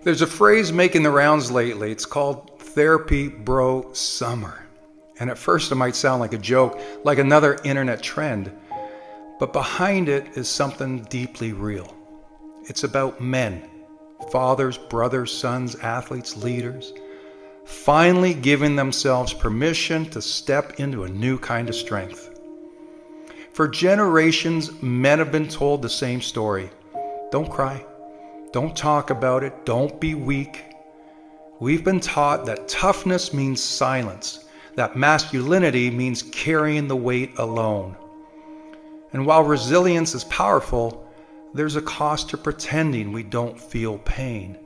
There's a phrase making the rounds lately. It's called therapy bro summer. And at first it might sound like a joke, like another internet trend. But behind it is something deeply real. It's about men, fathers, brothers, sons, athletes, leaders, finally giving themselves permission to step into a new kind of strength. For generations, men have been told the same story. Don't cry. Don't talk about it. Don't be weak. We've been taught that toughness means silence, that masculinity means carrying the weight alone. And while resilience is powerful, there's a cost to pretending we don't feel pain.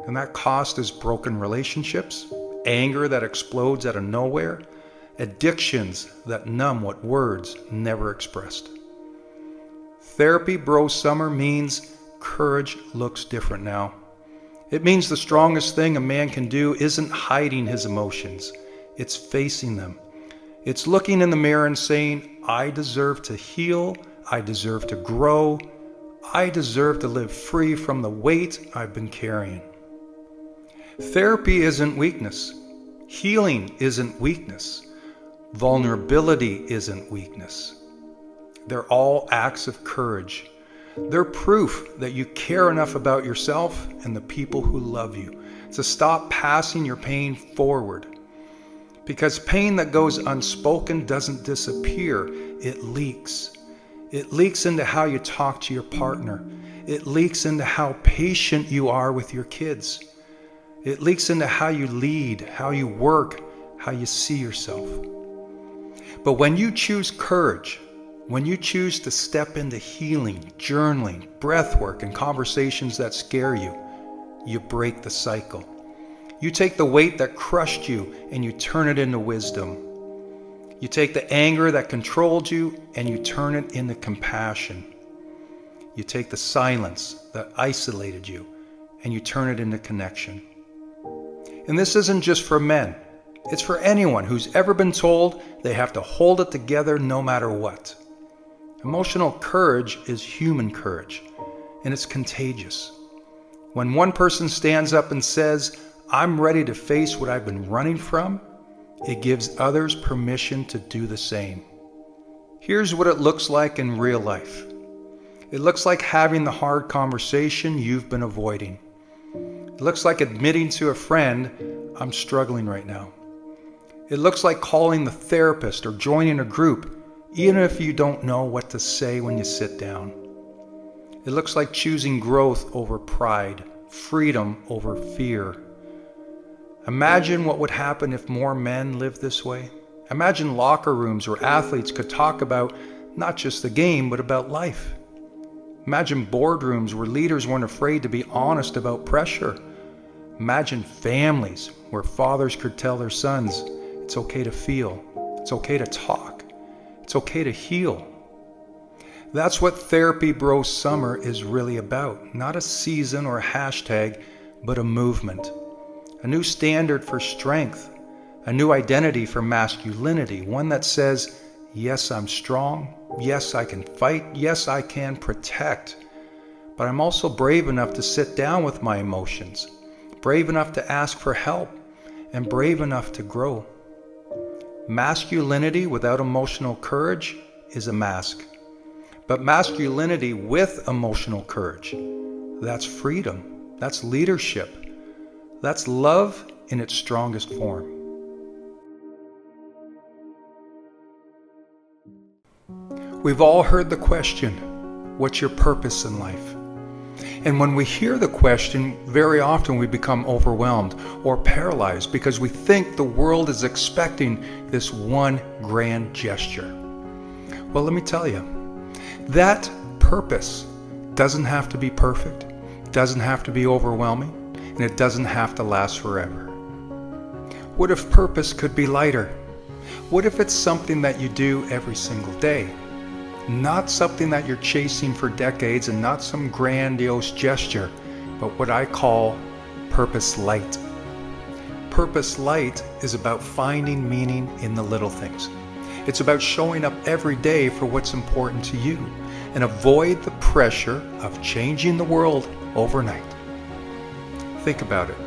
And that cost is broken relationships, anger that explodes out of nowhere, addictions that numb what words never expressed. Therapy bro summer means courage looks different now. It means the strongest thing a man can do isn't hiding his emotions. It's facing them. It's looking in the mirror and saying, I deserve to heal. I deserve to grow. I deserve to live free from the weight I've been carrying. Therapy isn't weakness. Healing isn't weakness. Vulnerability isn't weakness. They're all acts of courage. They're proof that you care enough about yourself and the people who love you to stop passing your pain forward. Because pain that goes unspoken doesn't disappear, it leaks. It leaks into how you talk to your partner. It leaks into how patient you are with your kids. It leaks into how you lead, how you work, how you see yourself. But when you choose courage, when you choose to step into healing, journaling, breathwork, and conversations that scare you, you break the cycle. You take the weight that crushed you and you turn it into wisdom. You take the anger that controlled you and you turn it into compassion. You take the silence that isolated you and you turn it into connection. And this isn't just for men. It's for anyone who's ever been told they have to hold it together no matter what. Emotional courage is human courage, and it's contagious. When one person stands up and says, I'm ready to face what I've been running from, it gives others permission to do the same. Here's what it looks like in real life. It looks like having the hard conversation you've been avoiding. It looks like admitting to a friend, I'm struggling right now. It looks like calling the therapist or joining a group, even if you don't know what to say when you sit down. It looks like choosing growth over pride, freedom over fear. Imagine what would happen if more men lived this way. Imagine locker rooms where athletes could talk about not just the game, but about life. Imagine boardrooms where leaders weren't afraid to be honest about pressure. Imagine families where fathers could tell their sons, it's okay to feel, it's okay to talk, it's okay to heal. That's what Therapy Bro Summer is really about. Not a season or a hashtag, but a movement. A new standard for strength. A new identity for masculinity. One that says, yes, I'm strong. Yes, I can fight. Yes, I can protect. But I'm also brave enough to sit down with my emotions. Brave enough to ask for help. And brave enough to grow. Masculinity without emotional courage is a mask. But masculinity with emotional courage, that's freedom, that's leadership, that's love in its strongest form. We've all heard the question, what's your purpose in life? And when we hear the question, very often we become overwhelmed or paralyzed because we think the world is expecting this one grand gesture. Well, let me tell you, that purpose doesn't have to be perfect, doesn't have to be overwhelming, and it doesn't have to last forever. What if purpose could be lighter? What if it's something that you do every single day? Not something that you're chasing for decades and not some grandiose gesture, but what I call purpose light. Purpose light is about finding meaning in the little things. It's about showing up every day for what's important to you and avoid the pressure of changing the world overnight. Think about it.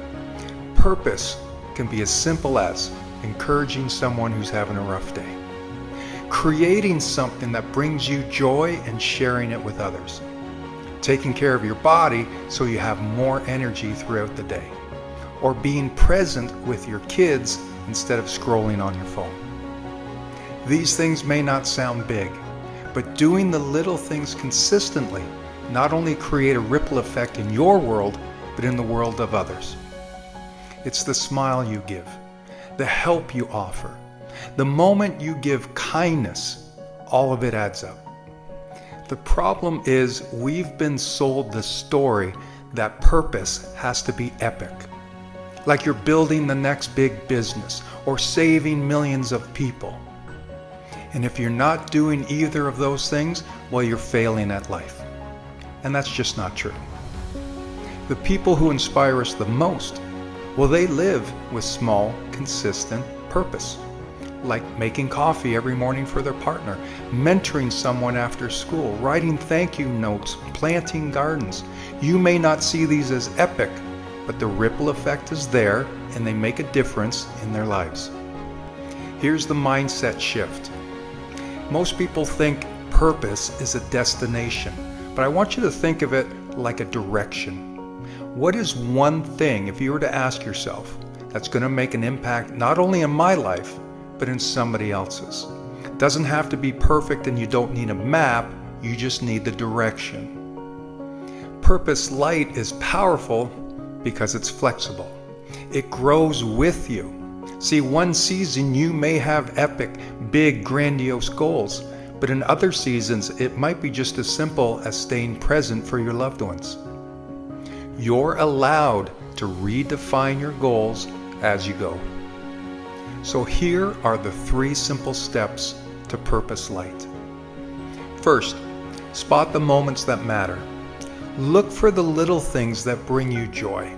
Purpose can be as simple as encouraging someone who's having a rough day, creating something that brings you joy and sharing it with others, taking care of your body so you have more energy throughout the day, or being present with your kids instead of scrolling on your phone. These things may not sound big, but doing the little things consistently not only create a ripple effect in your world, but in the world of others. It's the smile you give, the help you offer, the moment you give kindness, all of it adds up. The problem is we've been sold the story that purpose has to be epic. Like you're building the next big business or saving millions of people. And if you're not doing either of those things, well, you're failing at life. And that's just not true. The people who inspire us the most, well, they live with small, consistent purpose. Like making coffee every morning for their partner, mentoring someone after school, writing thank you notes, planting gardens. You may not see these as epic, but the ripple effect is there and they make a difference in their lives. Here's the mindset shift. Most people think purpose is a destination, but I want you to think of it like a direction. What is one thing, if you were to ask yourself, that's going to make an impact not only in my life, but in somebody else's? It doesn't have to be perfect and you don't need a map, you just need the direction. Purpose light is powerful because it's flexible. It grows with you. See, one season you may have epic, big, grandiose goals, but in other seasons it might be just as simple as staying present for your loved ones. You're allowed to redefine your goals as you go. So here are the 3 simple steps to purpose light. First, spot the moments that matter. Look for the little things that bring you joy.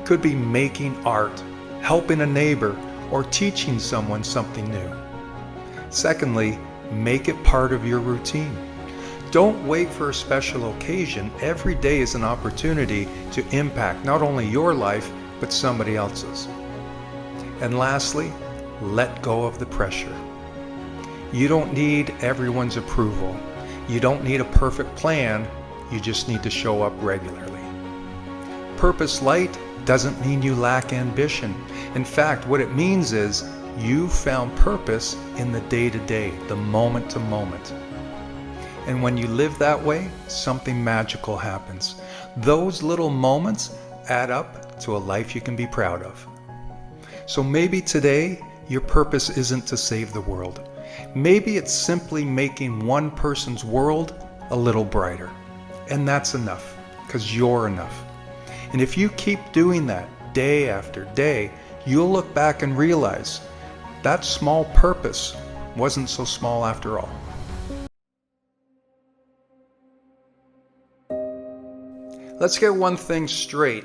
Could be making art, helping a neighbor, or teaching someone something new. Secondly, make it part of your routine. Don't wait for a special occasion. Every day is an opportunity to impact not only your life, but somebody else's. And lastly, let go of the pressure. You don't need everyone's approval. You don't need a perfect plan. You just need to show up regularly. Purpose light doesn't mean you lack ambition. In fact, what it means is you found purpose in the day-to-day, the moment-to-moment. And when you live that way, something magical happens. Those little moments add up to a life you can be proud of. So maybe today, your purpose isn't to save the world. Maybe it's simply making one person's world a little brighter. And that's enough, because you're enough. And if you keep doing that day after day, you'll look back and realize that small purpose wasn't so small after all. Let's get one thing straight,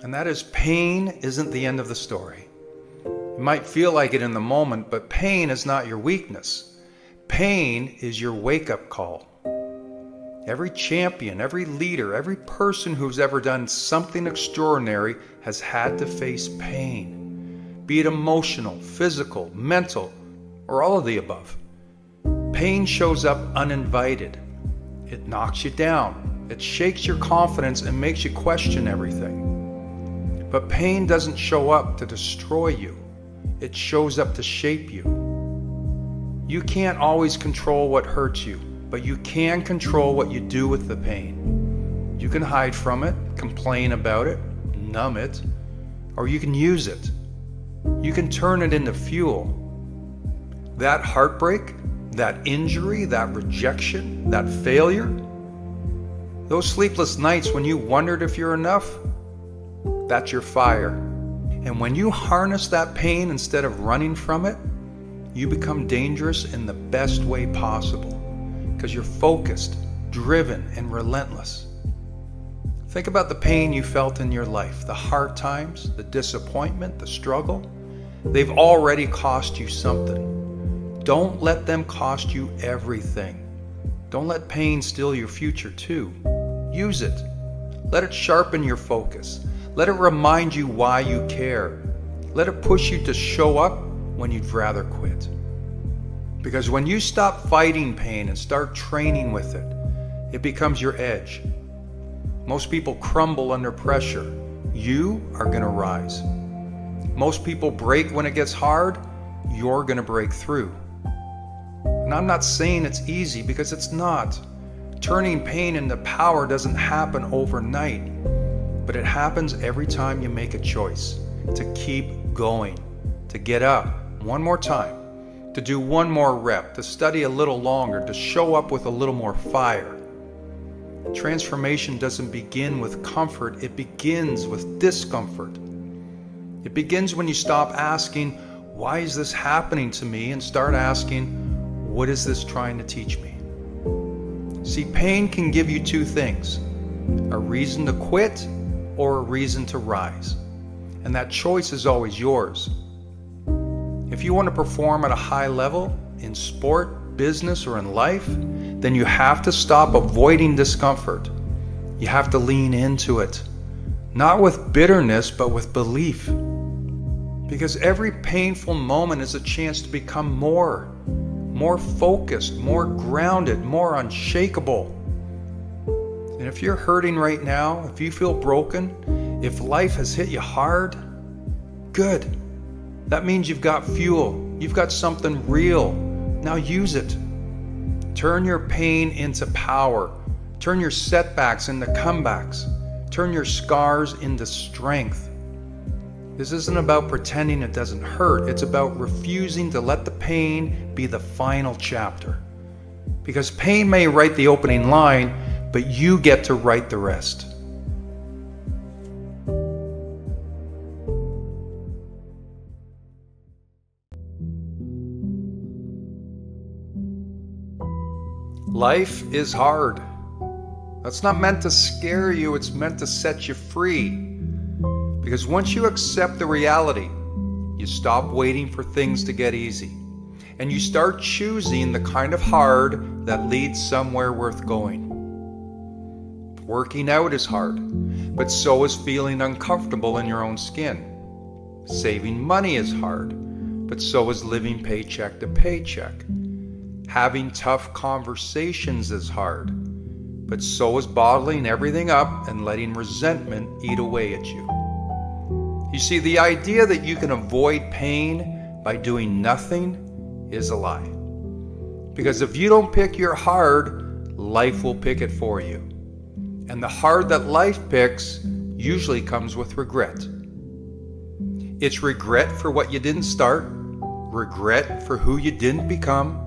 and that is pain isn't the end of the story. You might feel like it in the moment, but pain is not your weakness. Pain is your wake-up call. Every champion, every leader, every person who's ever done something extraordinary has had to face pain, be it emotional, physical, mental, or all of the above. Pain shows up uninvited. It knocks you down. It shakes your confidence and makes you question everything. But pain doesn't show up to destroy you. It shows up to shape you. You can't always control what hurts you, but you can control what you do with the pain. You can hide from it, complain about it, numb it, or you can use it. You can turn it into fuel. That heartbreak, that injury, that rejection, that failure, those sleepless nights when you wondered if you're enough, that's your fire. And when you harness that pain instead of running from it, you become dangerous in the best way possible because you're focused, driven, and relentless. Think about the pain you felt in your life, the hard times, the disappointment, the struggle. They've already cost you something. Don't let them cost you everything. Don't let pain steal your future too. Use it. Let it sharpen your focus. Let it remind you why you care. Let it push you to show up when you'd rather quit. Because when you stop fighting pain and start training with it, it becomes your edge. Most people crumble under pressure. You are going to rise. Most people break when it gets hard. You're going to break through. And I'm not saying it's easy, because it's not. Turning pain into power doesn't happen overnight, but it happens every time you make a choice to keep going, to get up one more time, to do one more rep, to study a little longer, to show up with a little more fire. Transformation doesn't begin with comfort, it begins with discomfort. It begins when you stop asking, why is this happening to me, and start asking, what is this trying to teach me? See, pain can give you two things: a reason to quit or a reason to rise. And that choice is always yours. If you want to perform at a high level in sport, business, or in life, then you have to stop avoiding discomfort. You have to lean into it, not with bitterness, but with belief. Because every painful moment is a chance to become more focused, more grounded, more unshakable. And if you're hurting right now, if you feel broken, if life has hit you hard, good. That means you've got fuel. You've got something real. Now use it. Turn your pain into power. Turn your setbacks into comebacks. Turn your scars into strength. This isn't about pretending it doesn't hurt. It's about refusing to let the pain be the final chapter. Because pain may write the opening line, but you get to write the rest. Life is hard. That's not meant to scare you, it's meant to set you free. Because once you accept the reality, you stop waiting for things to get easy. And you start choosing the kind of hard that leads somewhere worth going. Working out is hard, but so is feeling uncomfortable in your own skin. Saving money is hard, but so is living paycheck to paycheck. Having tough conversations is hard, but so is bottling everything up and letting resentment eat away at you. You see, the idea that you can avoid pain by doing nothing is a lie. Because if you don't pick your hard, life will pick it for you. And the hard that life picks usually comes with regret. It's regret for what you didn't start, regret for who you didn't become,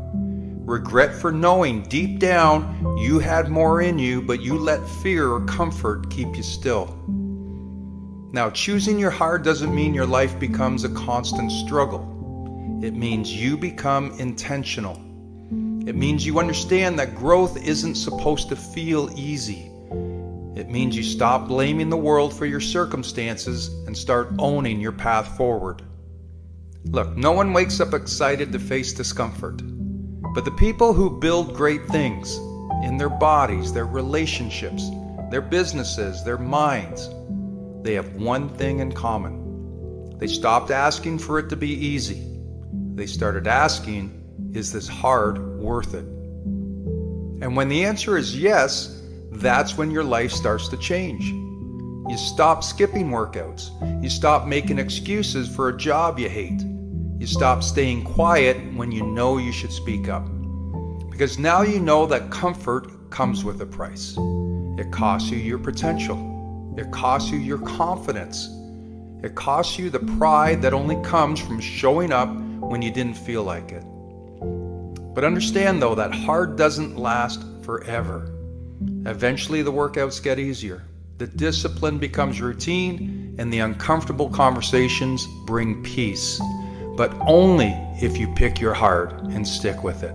regret for knowing deep down you had more in you, but you let fear or comfort keep you still. Now, choosing your hard doesn't mean your life becomes a constant struggle. It means you become intentional. It means you understand that growth isn't supposed to feel easy. It means you stop blaming the world for your circumstances and start owning your path forward. Look, no one wakes up excited to face discomfort. But the people who build great things in their bodies, their relationships, their businesses, their minds, they have one thing in common. They stopped asking for it to be easy. They started asking, is this hard worth it? And when the answer is yes, that's when your life starts to change. You stop skipping workouts. You stop making excuses for a job you hate. You stop staying quiet when you know you should speak up. Because now you know that comfort comes with a price. It costs you your potential. It costs you your confidence. It costs you the pride that only comes from showing up when you didn't feel like it. But understand though that hard doesn't last forever. Eventually the workouts get easier. The discipline becomes routine and the uncomfortable conversations bring peace. But only if you pick your hard and stick with it.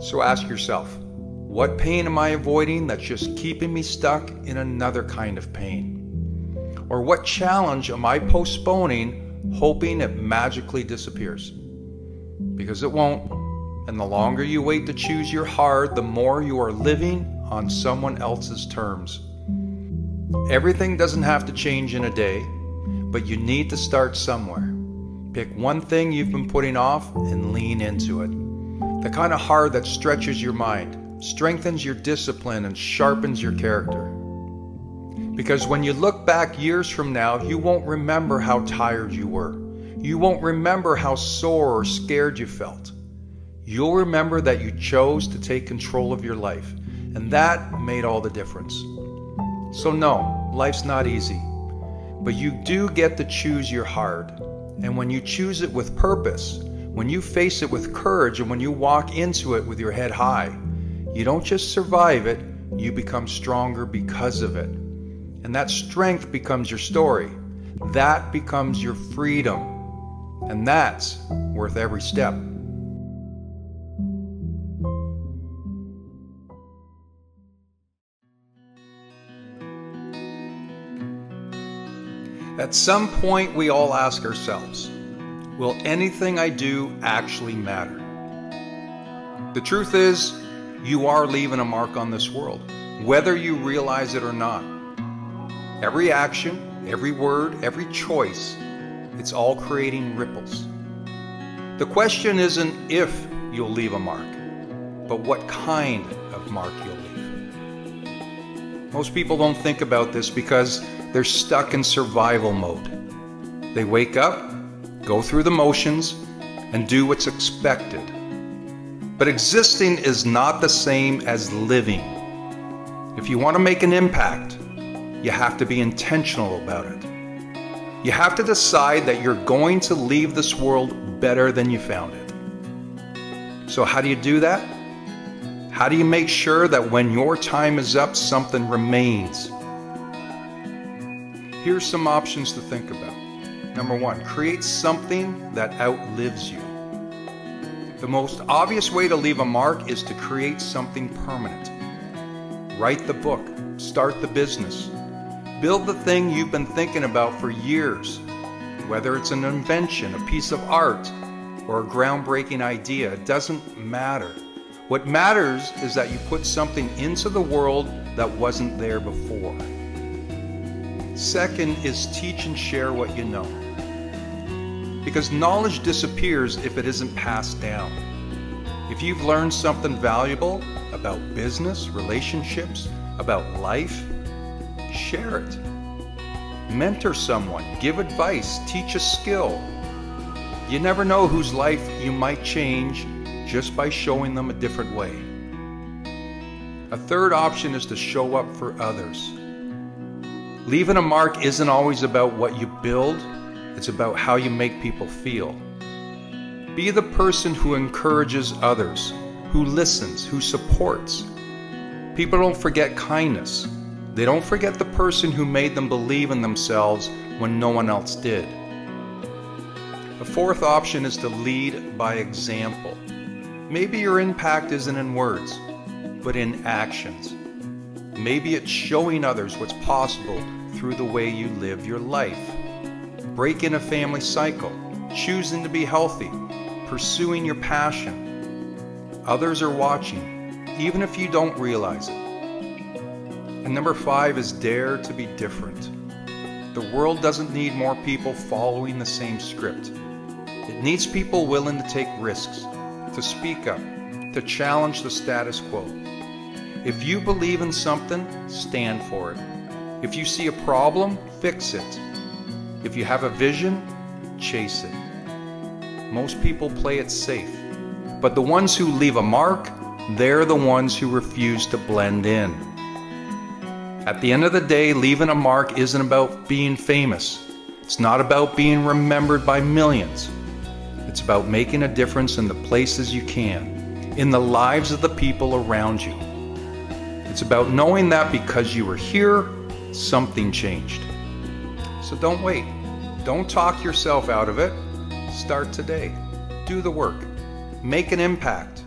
So ask yourself, what pain am I avoiding that's just keeping me stuck in another kind of pain? Or what challenge am I postponing, hoping it magically disappears? Because it won't. And the longer you wait to choose your hard, the more you are living on someone else's terms. Everything doesn't have to change in a day, but you need to start somewhere. Pick one thing you've been putting off and lean into it. The kind of hard that stretches your mind, strengthens your discipline, and sharpens your character. Because when you look back years from now, you won't remember how tired you were. You won't remember how sore or scared you felt. You'll remember that you chose to take control of your life, and that made all the difference. So no, life's not easy, but you do get to choose your hard. And when you choose it with purpose, when you face it with courage, and when you walk into it with your head high, you don't just survive it, you become stronger because of it. And that strength becomes your story. That becomes your freedom. And that's worth every step. At some point, we all ask ourselves, will anything I do actually matter? The truth is, you are leaving a mark on this world, whether you realize it or not. Every action, every word, every choice, it's all creating ripples. The question isn't if you'll leave a mark, but what kind of mark you'll leave. Most people don't think about this because they're stuck in survival mode. They wake up, go through the motions, and do what's expected. But existing is not the same as living. If you want to make an impact, you have to be intentional about it. You have to decide that you're going to leave this world better than you found it. So how do you do that? How do you make sure that when your time is up, something remains? Here's some options to think about. Number one, create something that outlives you. The most obvious way to leave a mark is to create something permanent. Write the book, start the business, build the thing you've been thinking about for years. Whether it's an invention, a piece of art, or a groundbreaking idea, it doesn't matter. What matters is that you put something into the world that wasn't there before. Second is teach and share what you know. Because knowledge disappears if it isn't passed down. If you've learned something valuable about business, relationships, about life, share it. Mentor someone, give advice, teach a skill. You never know whose life you might change just by showing them a different way. A third option is to show up for others. Leaving a mark isn't always about what you build, it's about how you make people feel. Be the person who encourages others, who listens, who supports. People don't forget kindness. They don't forget the person who made them believe in themselves when no one else did. A fourth option is to lead by example. Maybe your impact isn't in words, but in actions. Maybe it's showing others what's possible through the way you live your life. Breaking a family cycle, choosing to be healthy, pursuing your passion. Others are watching, even if you don't realize it. And number 5 is dare to be different. The world doesn't need more people following the same script. It needs people willing to take risks, to speak up, to challenge the status quo. If you believe in something, stand for it. If you see a problem, fix it. If you have a vision, chase it. Most people play it safe, but the ones who leave a mark, they're the ones who refuse to blend in. At the end of the day, leaving a mark isn't about being famous. It's not about being remembered by millions. It's about making a difference in the places you can, in the lives of the people around you. It's about knowing that because you were here, something changed. So don't wait. Don't talk yourself out of it. Start today. Do the work. Make an impact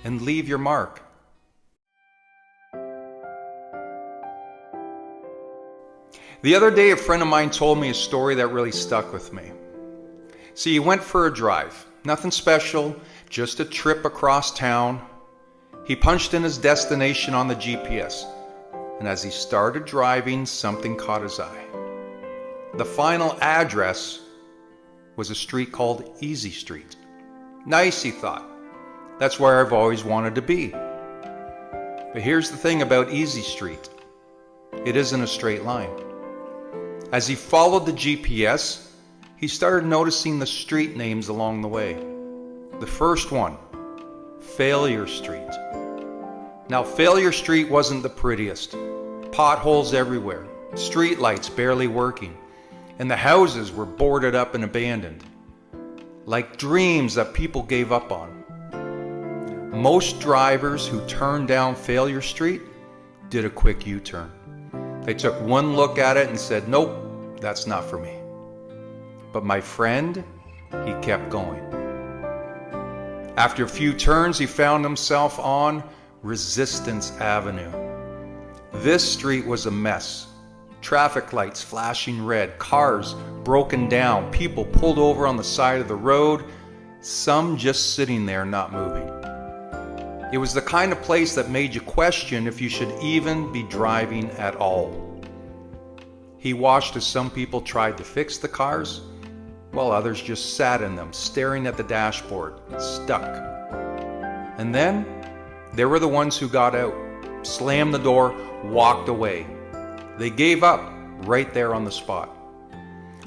and leave your mark. The other day, a friend of mine told me a story that really stuck with me. See, he went for a drive. Nothing special, just a trip across town. He punched in his destination on the GPS. and as he started driving, something caught his eye. The final address was a street called Easy Street. Nice, he thought. That's where I've always wanted to be. But here's the thing about Easy Street. It isn't a straight line. As he followed the GPS, he started noticing the street names along the way. The first one, Failure Street. Now, Failure Street wasn't the prettiest. Potholes everywhere, street lights barely working, and the houses were boarded up and abandoned, like dreams that people gave up on. Most drivers who turned down Failure Street did a quick U-turn. They took one look at it and said, nope, that's not for me. But my friend, he kept going. After a few turns, he found himself on Resistance Avenue. This street was a mess. Traffic lights flashing red, cars broken down, people pulled over on the side of the road, some just sitting there not moving. It was the kind of place that made you question if you should even be driving at all. He watched as some people tried to fix the cars, while others just sat in them, staring at the dashboard, stuck. And then there were the ones who got out, slammed the door, walked away. They gave up right there on the spot.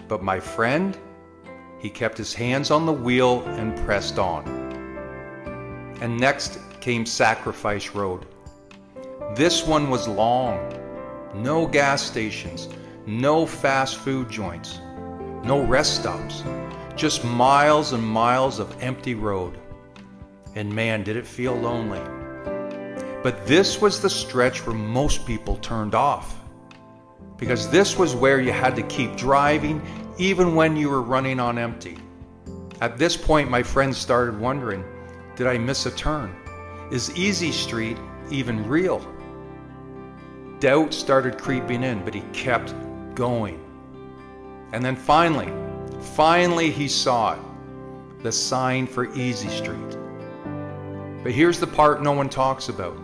But my friend, he kept his hands on the wheel and pressed on. And next came Sacrifice Road. This one was long. No gas stations, no fast food joints, no rest stops, just miles and miles of empty road. And man, did it feel lonely. But this was the stretch where most people turned off, because this was where you had to keep driving even when you were running on empty. At this point, my friend started wondering, did I miss a turn? Is Easy Street even real? Doubt started creeping in, but he kept going. And then finally he saw it, the sign for Easy Street. But here's the part no one talks about.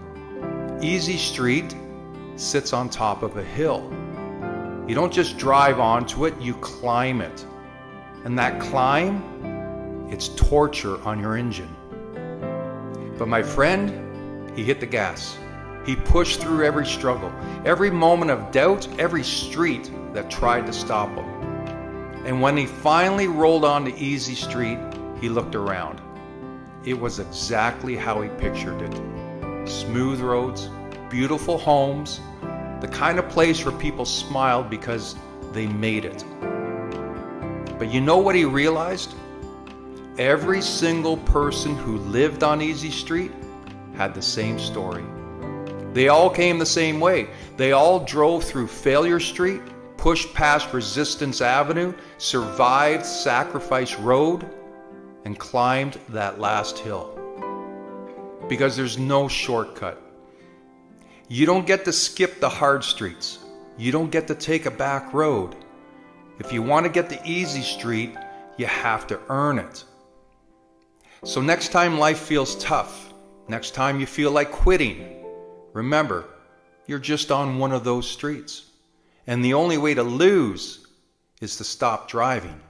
Easy Street sits on top of a hill. You don't just drive onto it, you climb it. And that climb, it's torture on your engine. But my friend, he hit the gas. He pushed through every struggle, every moment of doubt, every street that tried to stop him. And when he finally rolled onto Easy Street, he looked around. It was exactly how he pictured it. Smooth roads, beautiful homes, the kind of place where people smiled because they made it. But you know what he realized? Every single person who lived on Easy Street had the same story. They all came the same way. They all drove through Failure Street, pushed past Resistance Avenue, survived Sacrifice Road, and climbed that last hill. Because there's no shortcut. You don't get to skip the hard streets. You don't get to take a back road. If you want to get to Easy Street, you have to earn it. So next time life feels tough, next time you feel like quitting, remember, you're just on one of those streets. And the only way to lose is to stop driving.